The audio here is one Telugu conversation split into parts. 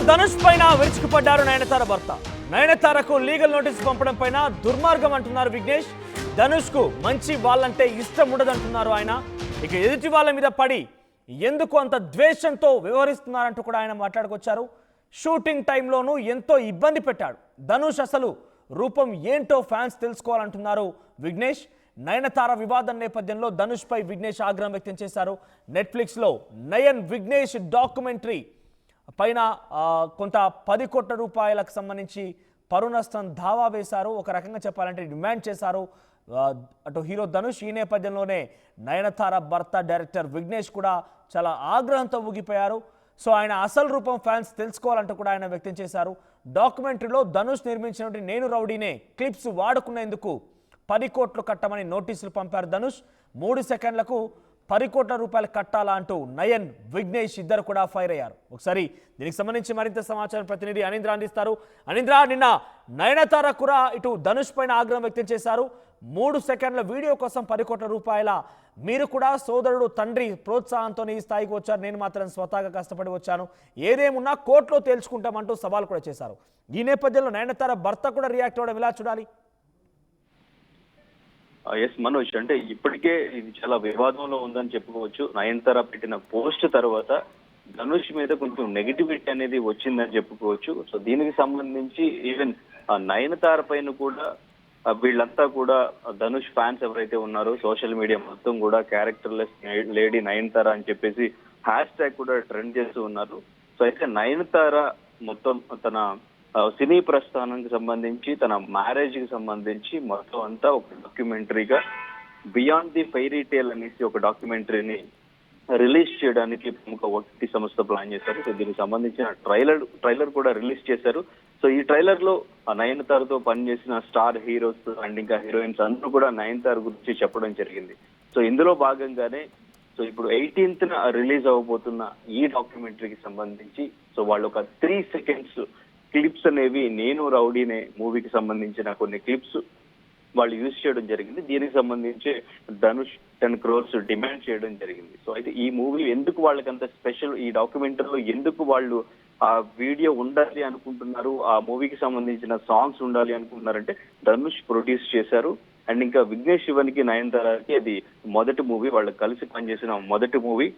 ధనుష్ పైన విరుచుకుపడ్డారు నయనతార భర్త. నయనతారకు లీగల్ నోటీస్ పంపడం పైన దుర్మార్గం అంటున్నారు విఘ్నేష్. ధనుష్ కు మంచి వాళ్ళంటే ఇష్టం ఉండదంటున్నారు ఆయన. ఇక ఎదుటి వాళ్ళ మీద పడి ఎందుకు అంత ద్వేషంతో వ్యవహరిస్తున్నారంటూ కూడా ఆయన మాట్లాడుకొచ్చారు. షూటింగ్ టైంలోనూ ఎంతో ఇబ్బంది పెట్టాడు ధనుష్. అసలు రూపం ఏంటో ఫ్యాన్స్ తెలుసుకోవాలంటున్నారు విఘ్నేష్. నయనతార వివాదం నేపథ్యంలో ధనుష్ పై విఘ్నేష్ ఆగ్రహం వ్యక్తం చేశారు. నెట్ఫ్లిక్స్లో నయన్ విఘ్నేష్ డాక్యుమెంటరీ పైన కొంత 10 కోట్ల రూపాయలకు సంబంధించి పరునష్టం దావా వేశారు. ఒక రకంగా చెప్పాలంటే డిమాండ్ చేశారు అటు హీరో ధనుష్. ఈ నేపథ్యంలోనే నయనతార భర్త డైరెక్టర్ విఘ్నేష్ కూడా చాలా ఆగ్రహంతో ఊగిపోయారు. సో ఆయన అసలు రూపం ఫ్యాన్స్ తెలుసుకోవాలంటూ కూడా ఆయన వ్యక్తం చేశారు. డాక్యుమెంటరీలో ధనుష్ నిర్మించినటువంటి నేను రౌడీనే క్లిప్స్ వాడుకునేందుకు 10 కోట్లు కట్టమని నోటీసులు పంపారు ధనుష్. 3 సెకండ్లకు 10 కోట్ల రూపాయలు కట్టాలా అంటూ నయన్ విఘ్నేష్ ఇద్దరు కూడా ఫైర్ అయ్యారు. ఒకసారి దీనికి సంబంధించి మరింత సమాచారం ప్రతినిధి అనింద్ర అందిస్తారు. అనింద్ర, నిన్న నయనతార కూడా ఇటు ధనుష్ పైన ఆగ్రహం వ్యక్తం చేశారు. 3 సెకండ్ల వీడియో కోసం 10 కోట్ల రూపాయల, మీరు కూడా సోదరుడు తండ్రి ప్రోత్సాహంతో ఈ స్థాయికి వచ్చారు, నేను మాత్రం స్వతహాగా కష్టపడి వచ్చాను, ఏదేమున్నా కోర్టులో తేల్చుకుంటామంటూ సవాల్ కూడా చేశారు. ఈ నేపథ్యంలో నయనతార భర్త కూడా రియాక్ట్ అవ్వడం ఎలా చూడాలి? ఎస్ మనోజ్, అంటే ఇప్పటికే ఇది చాలా వివాదంలో ఉందని చెప్పుకోవచ్చు. నయనతార పెట్టిన పోస్ట్ తర్వాత ధనుష్ మీద కొంచెం నెగిటివిటీ అనేది వచ్చిందని చెప్పుకోవచ్చు. సో దీనికి సంబంధించి ఈవెన్ నయనతార పైన కూడా వీళ్ళంతా కూడా ధనుష్ ఫ్యాన్స్ ఎవరైతే ఉన్నారో సోషల్ మీడియా మొత్తం కూడా క్యారెక్టర్లెస్ లేడీ నయనతార అని చెప్పేసి హ్యాష్ ట్యాగ్ కూడా ట్రెండ్ చేస్తూ ఉన్నారు. సో అయితే నయనతార మొత్తం తన సినీ ప్రస్థానానికి సంబంధించి, తన మ్యారేజ్ కి సంబంధించి మొత్తం అంతా ఒక డాక్యుమెంటరీగా బియాండ్ ది ఫెయిరీ టేల్ అనేసి ఒక డాక్యుమెంటరీని రిలీజ్ చేయడానికి ప్రముఖ ఓటీటీ సంస్థ ప్లాన్ చేశారు. సో దీనికి సంబంధించిన ట్రైలర్ కూడా రిలీజ్ చేశారు. సో ఈ ట్రైలర్ లో నయనతారతో పనిచేసిన స్టార్ హీరోస్ అండ్ ఇంకా హీరోయిన్స్ అందరూ కూడా నయనతార గురించి చెప్పడం జరిగింది. సో ఇందులో భాగంగానే సో ఇప్పుడు 18th రిలీజ్ అవ్వబోతున్న ఈ డాక్యుమెంటరీకి సంబంధించి సో వాళ్ళు ఒక 3 సెకండ్స్ క్లిప్స్ అనేవి నేను రౌడీనే మూవీకి సంబంధించిన కొన్ని క్లిప్స్ వాళ్ళు యూజ్ చేయడం జరిగింది. దీనికి సంబంధించి ధనుష్ 10 crores డిమాండ్ చేయడం జరిగింది. సో అయితే ఈ మూవీ ఎందుకు వాళ్ళకంత స్పెషల్, ఈ డాక్యుమెంటరీలో ఎందుకు వాళ్ళు ఆ వీడియో ఉండాలి అనుకుంటున్నారు, ఆ మూవీకి సంబంధించిన సాంగ్స్ ఉండాలి అనుకుంటున్నారంటే ధనుష్ ప్రొడ్యూస్ చేశారు. అండ్ ఇంకా విఘ్నేష్ శివన్కి నయనతారకి అది మొదటి మూవీ, వాళ్ళు కలిసి పనిచేసిన మొదటి మూవీ,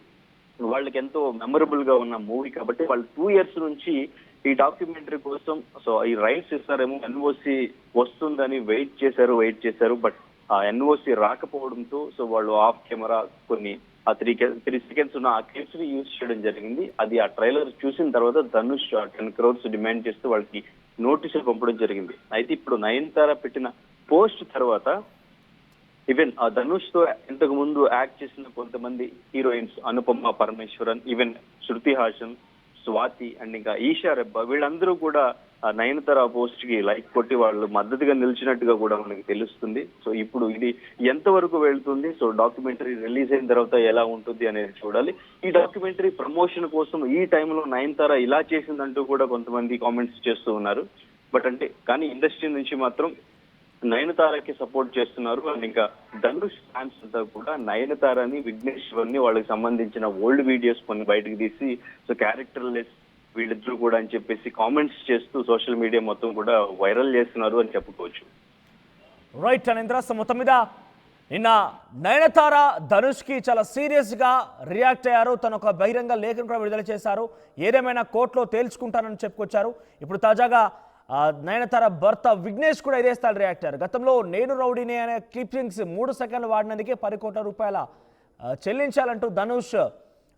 వాళ్ళకి ఎంతో మెమరబుల్ గా ఉన్న మూవీ కాబట్టి వాళ్ళు 2 years నుంచి ఈ డాక్యుమెంటరీ కోసం సో ఈ రైట్స్ ఇస్తారేమో, ఎన్ఓసి వస్తుందని వెయిట్ చేశారు. బట్ ఆ ఎన్ఓసి రాకపోవడంతో సో వాళ్ళు ఆఫ్ కెమెరా కొన్ని ఆ 3 seconds ఉన్న ఆ క్లిప్స్ ని యూజ్ చేయడం జరిగింది. అది ఆ ట్రైలర్ చూసిన తర్వాత ధనుష్ 10 crores డిమాండ్ చేస్తూ వాళ్ళకి నోటీసులు పంపడం జరిగింది. అయితే ఇప్పుడు నయనతార పెట్టిన పోస్ట్ తర్వాత ఈవెన్ ఆ ధనుష్ తో ఇంతకు ముందు యాక్ట్ చేసిన కొంతమంది heroines, Anupama Parameswaran, even Shruti Haasan, Swathi and ఇంకా ఈషా రెబ్బా, వీళ్ళందరూ కూడా నయనతార పోస్ట్ కి లైక్ కొట్టి వాళ్ళు మద్దతుగా నిలిచినట్టుగా కూడా మనకి తెలుస్తుంది. సో ఇప్పుడు ఇది ఎంతవరకు వెళ్తుంది, సో డాక్యుమెంటరీ రిలీజ్ అయిన తర్వాత ఎలా ఉంటుంది అనేది చూడాలి. ఈ డాక్యుమెంటరీ ప్రమోషన్ కోసం ఈ టైంలో నయనతార ఇలా చేసిందంటూ కూడా కొంతమంది కామెంట్స్ చేస్తూ ఉన్నారు. బట్ అంటే కానీ ఇండస్ట్రీ నుంచి మాత్రం నయనతారకి సపోర్ట్ చేస్తున్నారు. అండ్ ఇంకా ధనుష్ ఫ్యాన్స్ అంతా కూడా నయనతారని, విఘ్నేష్ శివన్ని వాళ్ళకి సంబంధించిన ఓల్డ్ వీడియోస్ కొన్ని బయటకు తీసి సో క్యారెక్టర్లెస్ వీళ్ళిద్దరూ కూడా అని చెప్పేసి కామెంట్స్ చేస్తూ సోషల్ మీడియా మొత్తం కూడా వైరల్ చేస్తున్నారు అని చెప్పుకోవచ్చు. రైట్ అనింద్ర, సో మొత్తం మీద నిన్న నయనతార ధనుష్ కి చాలా సీరియస్ గా రియాక్ట్ అయ్యారు. తను ఒక బహిరంగ లేఖను కూడా విడుదల చేశారు. ఏదేమైనా కోర్టులో తేల్చుకుంటానని చెప్పుకొచ్చారు. ఇప్పుడు తాజాగా నయనతార భర్త విఘ్నేష్ కూడా ఇదే స్థాయిలో రియాక్ట్ అయ్యారు. గతంలో నేను రౌడీనే అనే క్లిప్పింగ్స్ 3 సెకండ్లు వాడినందుకే 10 కోట్ల రూపాయల చెల్లించాలంటూ ధనుష్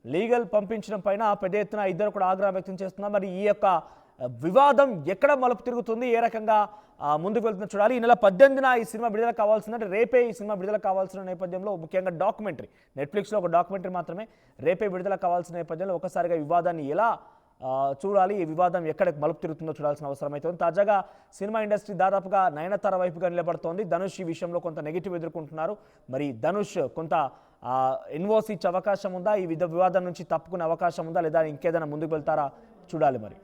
లీగల్ పంపించడం పైన పెద్ద ఎత్తున ఇద్దరు కూడా ఆగ్రహం వ్యక్తం చేస్తున్నారు. మరి ఈ యొక్క వివాదం ఎక్కడ మలుపు తిరుగుతుంది, ఏ రకంగా ముందుకు వెళ్తుందో చూడాలి. ఈ నెల 18న ఈ సినిమా విడుదల కావాల్సిందంటే రేపే ఈ సినిమా విడుదల కావాల్సిన నేపథ్యంలో, ముఖ్యంగా డాక్యుమెంటరీ, నెట్ఫ్లిక్స్లో ఒక డాక్యుమెంటరీ మాత్రమే రేపే విడుదల కావాల్సిన నేపథ్యంలో ఒకసారిగా వివాదాన్ని ఎలా చూడాలి, ఈ వివాదం ఎక్కడికి మలుపు తిరుగుతుందో చూడాల్సిన అవసరం అవుతుంది. తాజాగా సినిమా ఇండస్ట్రీ దాదాపుగా నయనతార వైపుగా నిలబడుతోంది. ధనుష్ ఈ విషయంలో కొంత నెగిటివ్ ఎదుర్కొంటున్నారు. మరి ధనుష్ కొంత ఎన్ఓసి ఇచ్చే అవకాశం ఉందా, ఈ వివాదం నుంచి తప్పుకునే అవకాశం ఉందా, లేదా ఇంకేదైనా ముందుకు వెళ్తారా చూడాలి మరి.